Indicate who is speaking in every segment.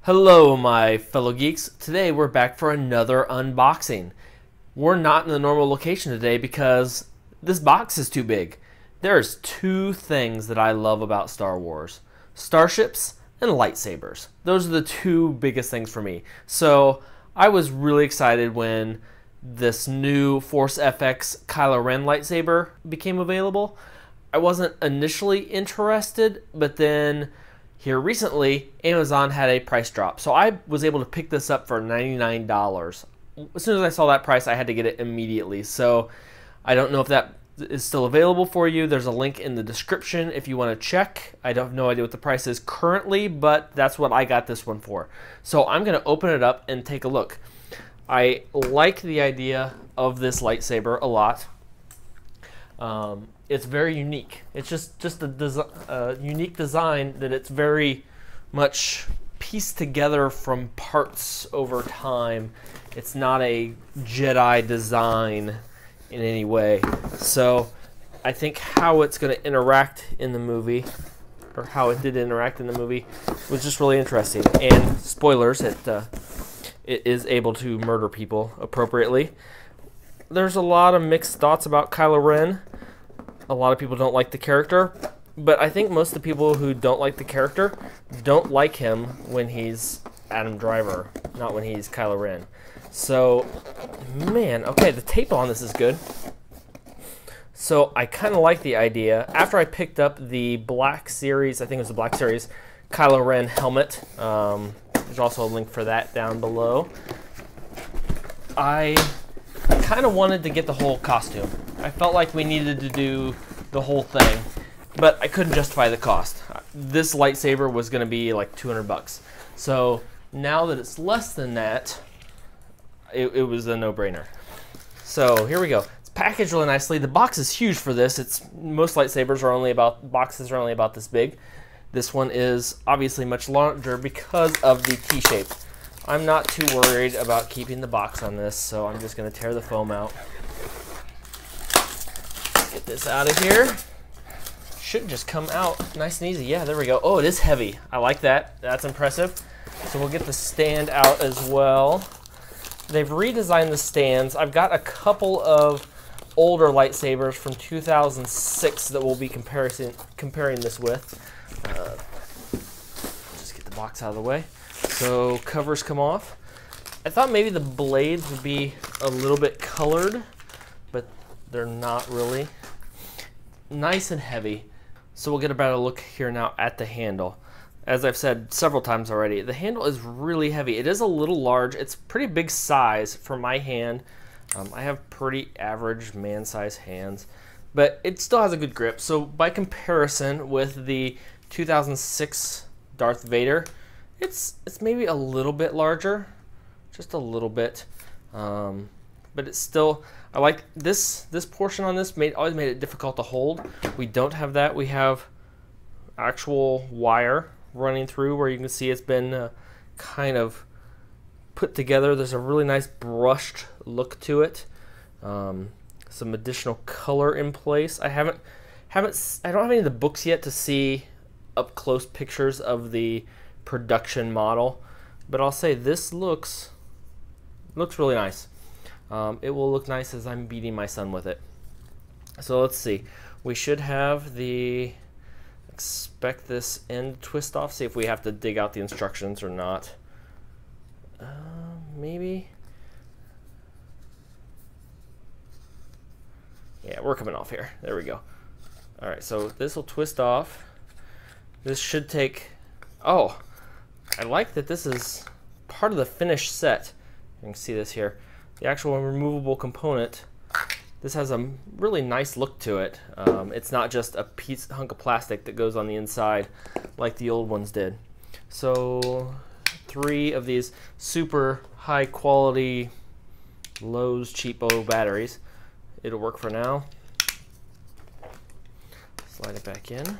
Speaker 1: Hello my fellow geeks. Today we're back for another unboxing. We're not in the normal location today because this box is too big. There's two things that I love about Star Wars. Starships and lightsabers. Those are the two biggest things for me. So I was really excited when this new Force FX Kylo Ren lightsaber became available. I wasn't initially interested, but then here recently, Amazon had a price drop. So I was able to pick this up for $99. As soon as I saw that price, I had to get it immediately. So I don't know if that is still available for you. There's a link in the description if you want to check. I have no idea what the price is currently, but that's what I got this one for. So I'm going to open it up and take a look. I like the idea of this lightsaber a lot. It's very unique. It's just a unique design that it's very much pieced together from parts over time. It's not a Jedi design in any way. So I think how it's going to interact in the movie, or how it did interact in the movie, was just really interesting. And spoilers, it is able to murder people appropriately. There's a lot of mixed thoughts about Kylo Ren. A lot of people don't like the character, but I think most of the people who don't like the character don't like him when he's Adam Driver, not when he's Kylo Ren. So, man, okay, the tape on this is good. So I kind of like the idea. After I picked up the Black Series, I think it was the Black Series, Kylo Ren helmet, there's also a link for that down below. I kind of wanted to get the whole costume. I felt like we needed to do the whole thing, but I couldn't justify the cost. This lightsaber was going to be like 200 bucks. So now that it's less than that, it was a no-brainer. So here we go. It's packaged really nicely. The box is huge for this. Most lightsabers are only boxes are only about this big. This one is obviously much larger because of the T-shape. I'm not too worried about keeping the box on this, so I'm just going to tear the foam out. Get this out of here. Should just come out nice and easy. Yeah, there we go. Oh, it is heavy. I like that. That's impressive. So we'll get the stand out as well. They've redesigned the stands. I've got a couple of older lightsabers from 2006 that we'll be comparing this with. Just get the box out of the way. So covers come off. I thought maybe the blades would be a little bit colored, but they're not really. Nice and heavy. So we'll get a better look here now at the handle. As I've said several times already, the handle is really heavy. It is a little large. It's pretty big size for my hand. I have pretty average man-size hands, but it still has a good grip. So by comparison with the 2006 Darth Vader, it's maybe a little bit larger, just a little bit, but it's still, I like this portion on this always made it difficult to hold. We don't have that. We have actual wire running through where you can see it's been kind of put together. There's a really nice brushed look to it. Some additional color in place. I don't have any of the books yet to see up close pictures of the production model, but I'll say this looks really nice. It will look nice as I'm beating my son with it. So let's see. We should have expect this end twist off. See if we have to dig out the instructions or not. Maybe. Yeah, we're coming off here. There we go. All right, so this will twist off. This should take, oh, I like that this is part of the finished set. You can see this here. The actual removable component, this has a really nice look to it. It's not just a hunk of plastic that goes on the inside like the old ones did. So 3 of these super high quality Lowe's cheapo batteries. It'll work for now. Slide it back in.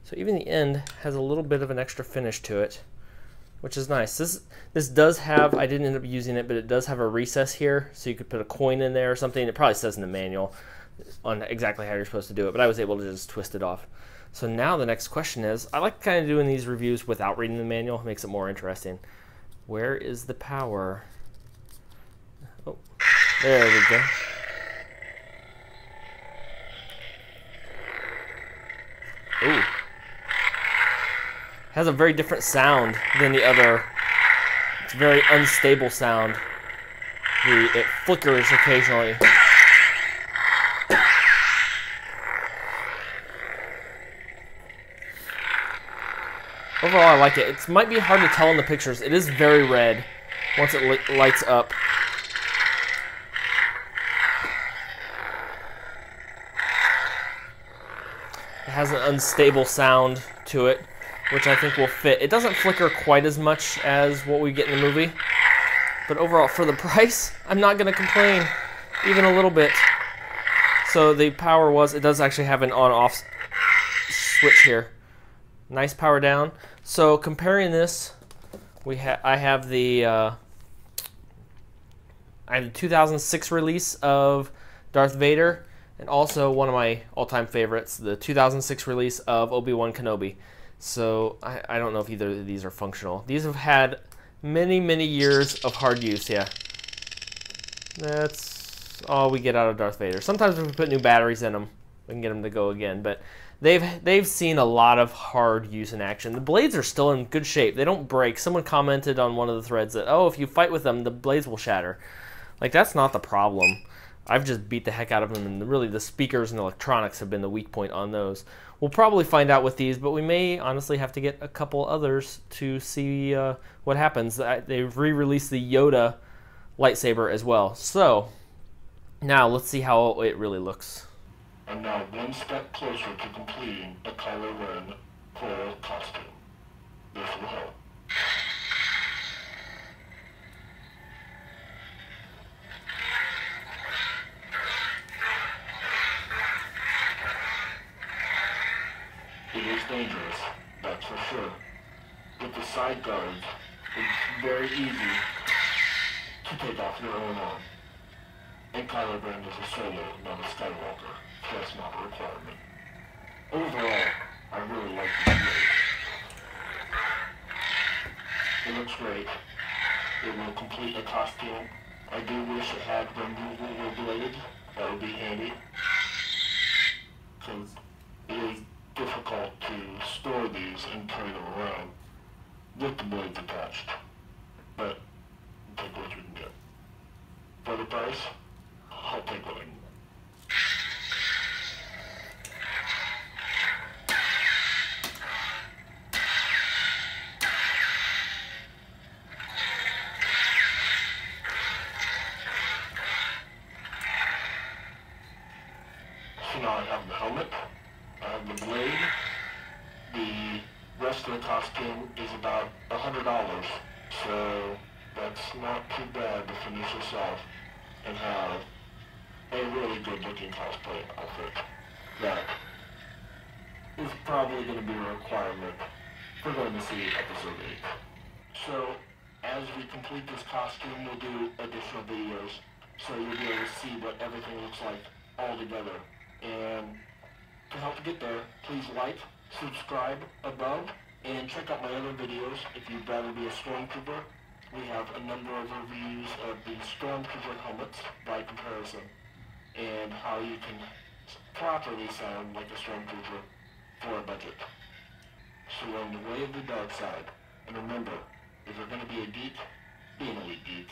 Speaker 1: So even the end has a little bit of an extra finish to it, which is nice. This does have, I didn't end up using it, but it does have a recess here, so you could put a coin in there or something. It probably says in the manual on exactly how you're supposed to do it, but I was able to just twist it off. So now the next question is, I like kind of doing these reviews without reading the manual. It makes it more interesting. Where is the power? Oh, there we go. Ooh. Has a very different sound than the other. It's a very unstable sound. It flickers occasionally. Overall, I like it. It might be hard to tell in the pictures. It is very red once it lights up. It has an unstable sound to it, which I think will fit. It doesn't flicker quite as much as what we get in the movie, but overall, for the price, I'm not going to complain even a little bit. So the power it does actually have an on-off switch here. Nice power down. So comparing this, I have the 2006 release of Darth Vader, and also one of my all-time favorites, the 2006 release of Obi-Wan Kenobi. So I don't know if either of these are functional. These have had many, many years of hard use. Yeah, that's all we get out of Darth Vader. Sometimes if we put new batteries in them, we can get them to go again, but they've seen a lot of hard use in action. The blades are still in good shape. They don't break. Someone commented on one of the threads that, oh, if you fight with them, the blades will shatter. Like, that's not the problem. I've just beat the heck out of them, and really the speakers and electronics have been the weak point on those. We'll probably find out with these, but we may honestly have to get a couple others to see what happens. They've re-released the Yoda lightsaber as well. So, now let's see how it really looks.
Speaker 2: I'm now one step closer to completing a Kylo Ren full costume. This will help. It is dangerous, that's for sure. With the side guards, it's very easy to take off your own arm. And Kylo Ren is a solo, not a Skywalker. That's not a requirement. Overall, I really like this blade. It looks great. It will complete the costume. I do wish it had removable blades. That would be handy. Because it is difficult to store these and carry them around with the blades attached. But we'll take what we can get. For the price, I'll take what I can get. So now I have the helmet, I have the blade. The rest of the costume is about $100, so that's not too bad to finish this off and have a really good looking cosplay outfit that is probably going to be a requirement for going to see episode 8. So as we complete this costume, we'll do additional videos so you'll be able to see what everything looks like all together. And to help get there, please like, subscribe above, and check out my other videos if you'd rather be a Stormtrooper. We have a number of reviews of the Stormtrooper helmets by comparison, and how you can properly sound like a Stormtrooper for a budget. So we're on the way of the dark side, and remember, if you're going to be a geek, be an elite geek.